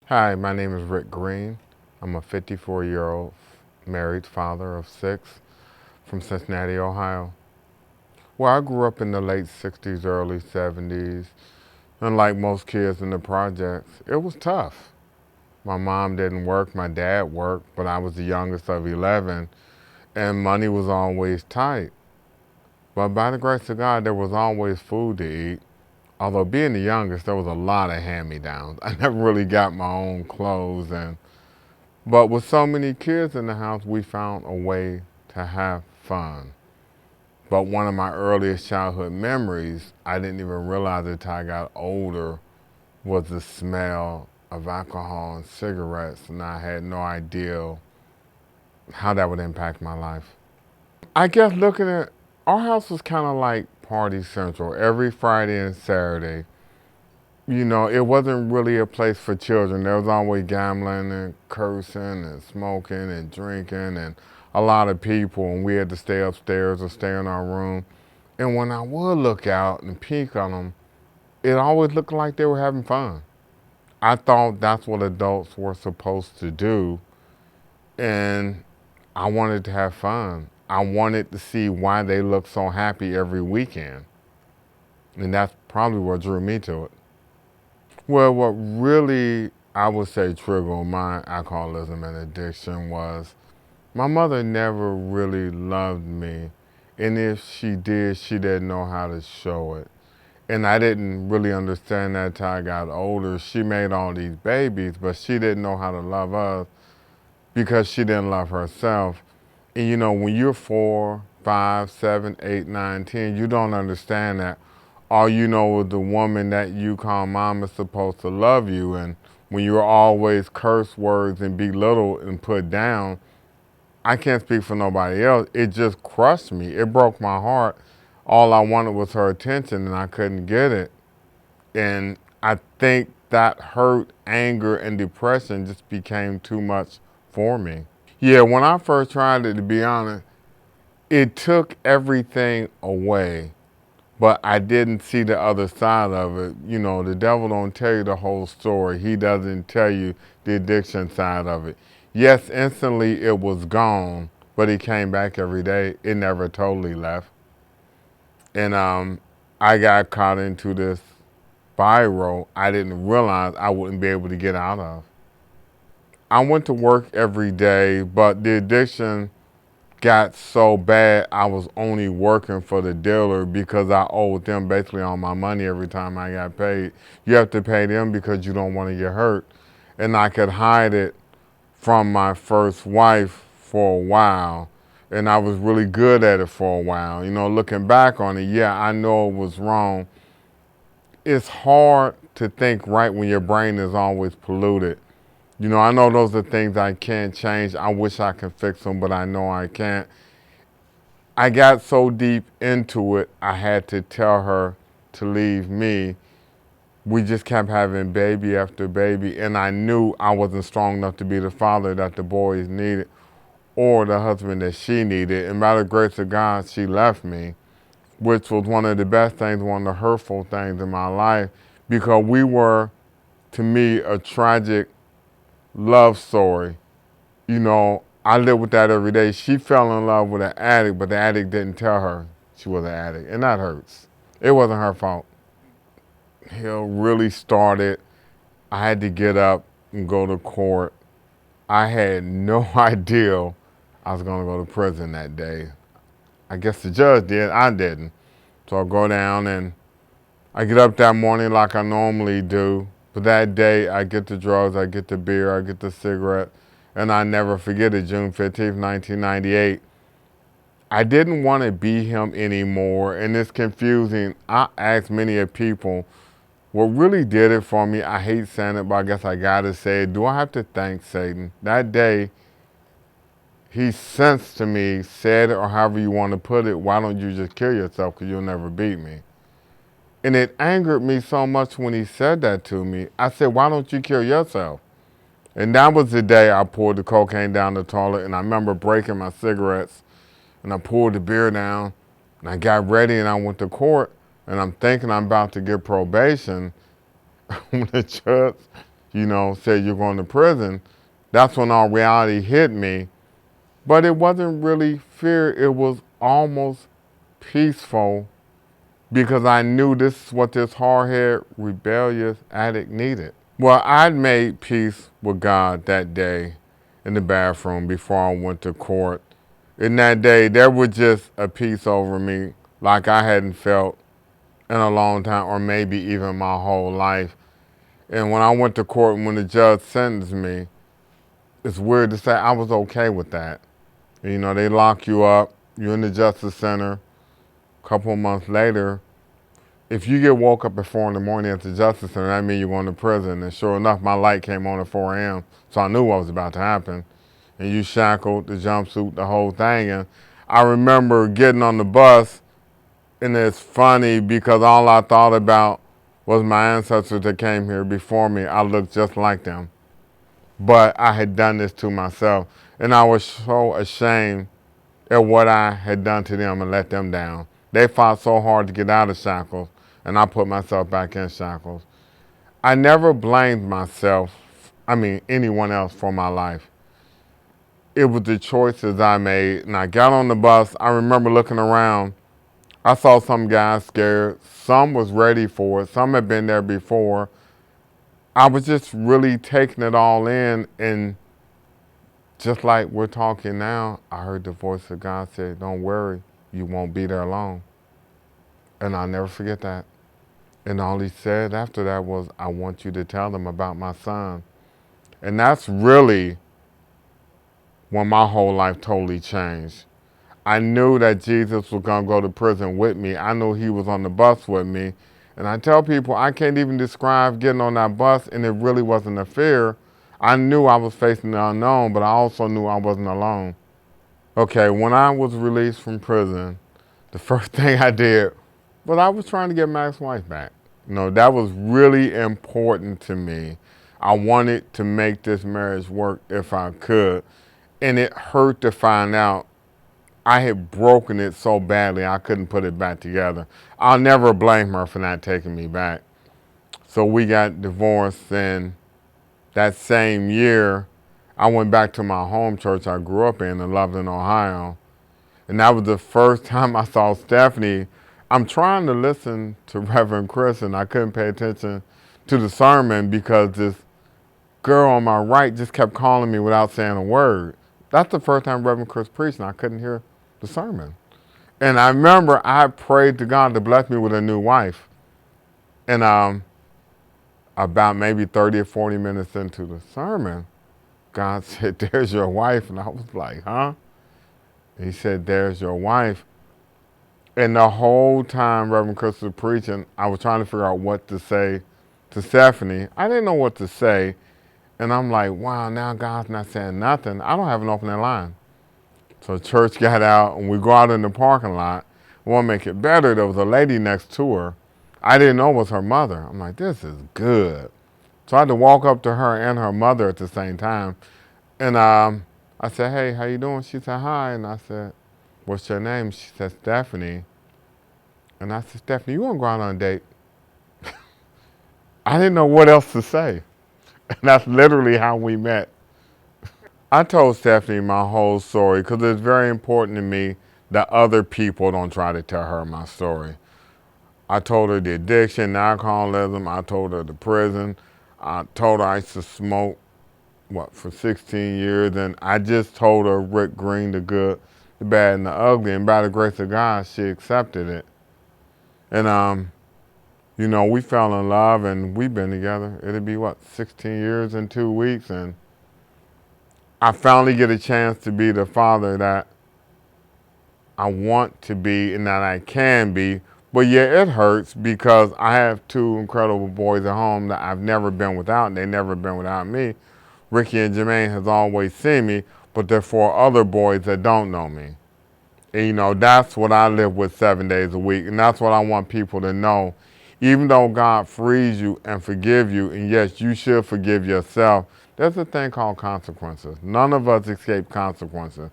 Hi, my name is Rick Green. I'm a 54-year-old married father of six from Cincinnati, Ohio. Well, I grew up in the late 60s, early 70s, and like most kids in the projects, it was tough. My mom didn't work, my dad worked, but I was the youngest of 11, and money was always tight. But by the grace of God, there was always food to eat. Although being the youngest, there was a lot of hand-me-downs. I never really got my own clothes, but with so many kids in the house, we found a way to have fun. But one of my earliest childhood memories, I didn't even realize it until I got older, was the smell of alcohol and cigarettes, and I had no idea how that would impact my life. I guess looking at our house was kind of like party central. Every Friday and Saturday, it wasn't really a place for children. There was always gambling and cursing and smoking and drinking and a lot of people, and we had to stay upstairs or stay in our room. And when I would look out and peek on them, it always looked like they were having fun. I thought that's what adults were supposed to do, and I wanted to have fun. I wanted to see why they looked so happy every weekend, and that's probably what drew me to it. Well, what really I would say triggered my alcoholism and addiction was my mother never really loved me. And if she did, she didn't know how to show it. And I didn't really understand that till I got older. She made all these babies, but she didn't know how to love us because she didn't love herself. And when you're 4, 5, 7, 8, 9, 10, you don't understand that. All you know is the woman that you call mom is supposed to love you. And when you're always curse words and belittled and put down, I can't speak for nobody else. It just crushed me. It broke my heart. All I wanted was her attention and I couldn't get it. And I think that hurt, anger, and depression just became too much for me. Yeah, when I first tried it, to be honest, it took everything away, but I didn't see the other side of it. The devil don't tell you the whole story. He doesn't tell you the addiction side of it. Yes, instantly it was gone, but it came back every day. It never totally left. And I got caught into this spiral I didn't realize I wouldn't be able to get out of. I went to work every day, but the addiction got so bad I was only working for the dealer because I owed them basically all my money every time I got paid. You have to pay them because you don't want to get hurt. And I could hide it from my first wife for a while. And I was really good at it for a while. Looking back on it, yeah, I know it was wrong. It's hard to think right when your brain is always polluted. I know those are things I can't change. I wish I could fix them, but I know I can't. I got so deep into it, I had to tell her to leave me. We just kept having baby after baby, and I knew I wasn't strong enough to be the father that the boys needed or the husband that she needed. And by the grace of God, she left me, which was one of the best things, one of the hurtful things in my life, because we were, to me, a tragic love story. I live with that every day. She fell in love with an addict, but the addict didn't tell her she was an addict, and that hurts. It wasn't her fault. Hell really started. I had to get up and go to court. I had no idea I was going to go to prison that day. I guess the judge did. I didn't. So I go down and I get up that morning like I normally do. But that day, I get the drugs, I get the beer, I get the cigarette, and I never forget it, June 15th, 1998. I didn't want to be him anymore, and it's confusing. I asked many of people, what really did it for me, I hate saying it, but I guess I gotta say it, do I have to thank Satan? That day, he sensed to me, said it, or however you want to put it, why don't you just kill yourself because you'll never beat me? And it angered me so much when he said that to me. I said, why don't you kill yourself? And that was the day I poured the cocaine down the toilet, and I remember breaking my cigarettes, and I poured the beer down, and I got ready, and I went to court, and I'm thinking I'm about to get probation. When the judge, said you're going to prison, that's when all reality hit me. But it wasn't really fear, it was almost peaceful because I knew this is what this hard-headed, rebellious addict needed. Well, I'd made peace with God that day in the bathroom before I went to court. In that day, there was just a peace over me like I hadn't felt in a long time, or maybe even my whole life. And when I went to court and when the judge sentenced me, it's weird to say I was okay with that. They lock you up, you're in the Justice Center. A couple of months later, if you get woke up at 4 in the morning at the Justice Center, that means you're going to prison. And sure enough, my light came on at 4 a.m., so I knew what was about to happen. And you shackled, the jumpsuit, the whole thing. And I remember getting on the bus, and it's funny because all I thought about was my ancestors that came here before me. I looked just like them. But I had done this to myself. And I was so ashamed at what I had done to them and let them down. They fought so hard to get out of shackles, and I put myself back in shackles. I never blamed anyone else for my life. It was the choices I made. And I got on the bus. I remember looking around. I saw some guys scared. Some was ready for it. Some had been there before. I was just really taking it all in, and just like we're talking now, I heard the voice of God say, "Don't worry, you won't be there long." And I'll never forget that. And all he said after that was, "I want you to tell them about my son." And that's really when my whole life totally changed. I knew that Jesus was going to go to prison with me. I knew he was on the bus with me. And I tell people, I can't even describe getting on that bus, and it really wasn't a fear. I knew I was facing the unknown, but I also knew I wasn't alone. Okay, when I was released from prison, the first thing I did was I was trying to get Max's wife back. That was really important to me. I wanted to make this marriage work if I could. And it hurt to find out I had broken it so badly I couldn't put it back together. I'll never blame her for not taking me back. So we got divorced, and that same year, I went back to my home church I grew up in Loveland, Ohio. And that was the first time I saw Stephanie. I'm trying to listen to Reverend Chris, and I couldn't pay attention to the sermon because this girl on my right just kept calling me without saying a word. That's the first time Reverend Chris preached, and I couldn't hear the sermon. And I remember I prayed to God to bless me with a new wife. And about maybe 30 or 40 minutes into the sermon, God said, "There's your wife." And I was like, "Huh?" He said, "There's your wife." And the whole time Reverend Chris was preaching, I was trying to figure out what to say to Stephanie. I didn't know what to say. And I'm like, wow, now God's not saying nothing. I don't have an opening line. So church got out, and we go out in the parking lot. I want to make it better. There was a lady next to her. I didn't know it was her mother. I'm like, this is good. So I had to walk up to her and her mother at the same time. And I said, "Hey, how you doing?" She said, "Hi." And I said, "What's your name?" She said, "Stephanie." And I said, "Stephanie, you want to go out on a date?" I didn't know what else to say. And that's literally how we met. I told Stephanie my whole story because it's very important to me that other people don't try to tell her my story. I told her the addiction, the alcoholism. I told her the prison. I told her I used to smoke, for 16 years. And I just told her Rick Green, the good, the bad, and the ugly. And by the grace of God, she accepted it. And, we fell in love, and we've been together. It'll be, 16 years and 2 weeks. And I finally get a chance to be the father that I want to be and that I can be. But yeah, it hurts because I have two incredible boys at home that I've never been without, and they've never been without me. Ricky and Jermaine has always seen me, but there are 4 other boys that don't know me. And that's what I live with 7 days a week, and that's what I want people to know. Even though God frees you and forgive you, and yes, you should forgive yourself, there's a thing called consequences. None of us escape consequences.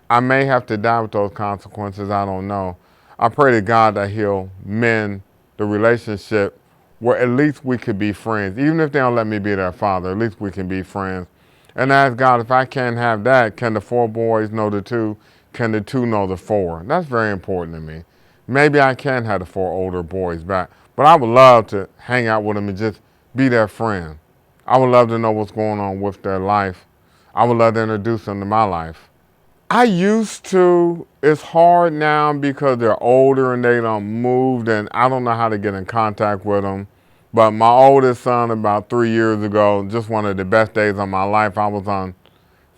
I may have to die with those consequences, I don't know. I pray to God that he'll mend the relationship where at least we could be friends. Even if they don't let me be their father, at least we can be friends. And I ask God, if I can't have that, can the four boys know the two? Can the two know the four? That's very important to me. Maybe I can have the four older boys back, but I would love to hang out with them and just be their friend. I would love to know what's going on with their life. I would love to introduce them to my life. I used to. It's hard now because they're older and they done moved, and I don't know how to get in contact with them. But my oldest son, about 3 years ago, just one of the best days of my life, I was on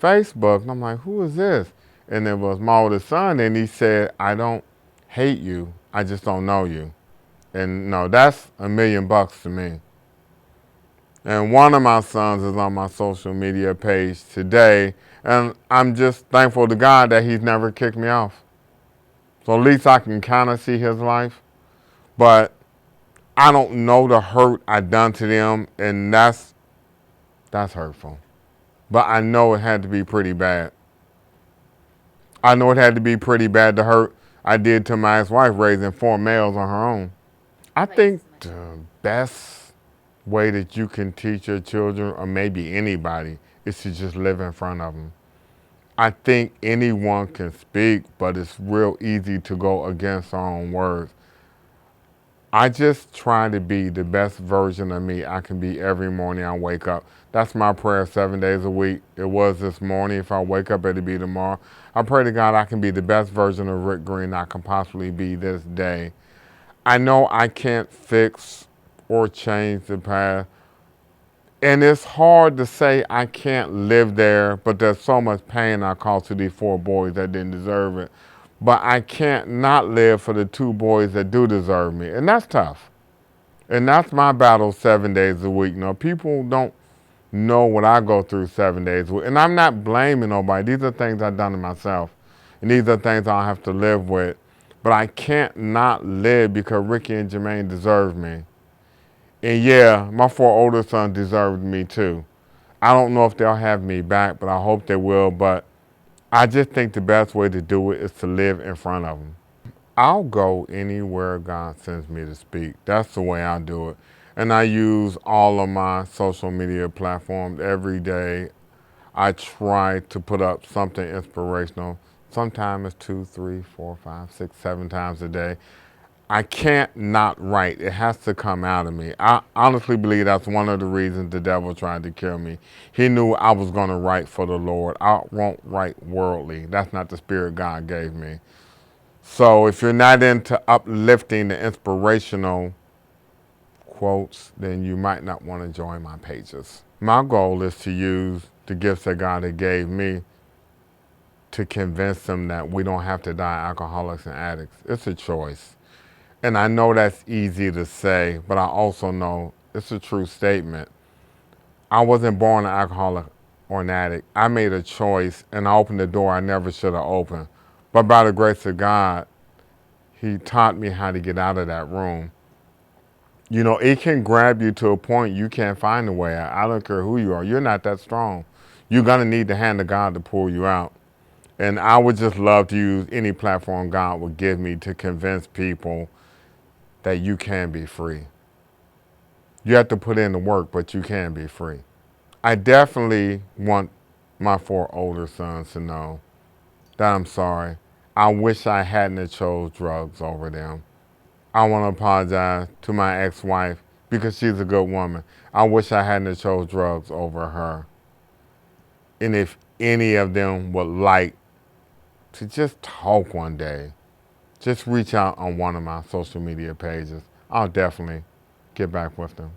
Facebook, and I'm like, who is this? And it was my oldest son, and he said, I don't hate you, I just don't know you. And no, that's $1,000,000 to me. And one of my sons is on my social media page today, and I'm just thankful to God that he's never kicked me off. So at least I can kind of see his life. But I don't know the hurt I done to them, and that's hurtful. But I know it had to be pretty bad. I know it had to be pretty bad, the hurt I did to my ex-wife raising 4 males on her own. I think the best way that you can teach your children, or maybe anybody, is to just live in front of them. I think anyone can speak, but it's real easy to go against our own words. I just try to be the best version of me I can be every morning I wake up. That's my prayer 7 days a week. It was this morning. If I wake up, it'll be tomorrow. I pray to God I can be the best version of Rick Green I can possibly be this day. I know I can't fix or change the past. And it's hard to say I can't live there, but there's so much pain I caused to these 4 boys that didn't deserve it. But I can't not live for the 2 boys that do deserve me. And that's tough. And that's my battle 7 days a week. Now, people don't know what I go through 7 days a week. And I'm not blaming nobody. These are things I've done to myself. And these are things I'll have to live with. But I can't not live because Ricky and Jermaine deserve me. And yeah, my 4 older sons deserved me too. I don't know if they'll have me back, but I hope they will. But I just think the best way to do it is to live in front of them. I'll go anywhere God sends me to speak. That's the way I do it. And I use all of my social media platforms every day. I try to put up something inspirational. Sometimes it's 2, 3, 4, 5, 6, 7 times a day. I can't not write. It has to come out of me. I honestly believe that's one of the reasons the devil tried to kill me. He knew I was going to write for the Lord. I won't write worldly. That's not the spirit God gave me. So if you're not into uplifting the inspirational quotes, then you might not want to join my pages. My goal is to use the gifts that God had gave me to convince them that we don't have to die alcoholics and addicts. It's a choice. And I know that's easy to say, but I also know it's a true statement. I wasn't born an alcoholic or an addict. I made a choice, and I opened the door I never should have opened. But by the grace of God, he taught me how to get out of that room. You know, it can grab you to a point you can't find a way out. I don't care who you are. You're not that strong. You're going to need the hand of God to pull you out. And I would just love to use any platform God would give me to convince people that you can be free. You have to put in the work, but you can be free. I definitely want my 4 older sons to know that I'm sorry. I wish I hadn't have chose drugs over them. I want to apologize to my ex-wife because she's a good woman. I wish I hadn't have chose drugs over her. And if any of them would like to just talk one day, just reach out on one of my social media pages. I'll definitely get back with them.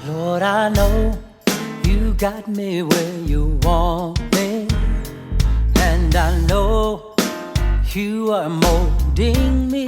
Lord, I know you got me where you want me, and I know you are molding me.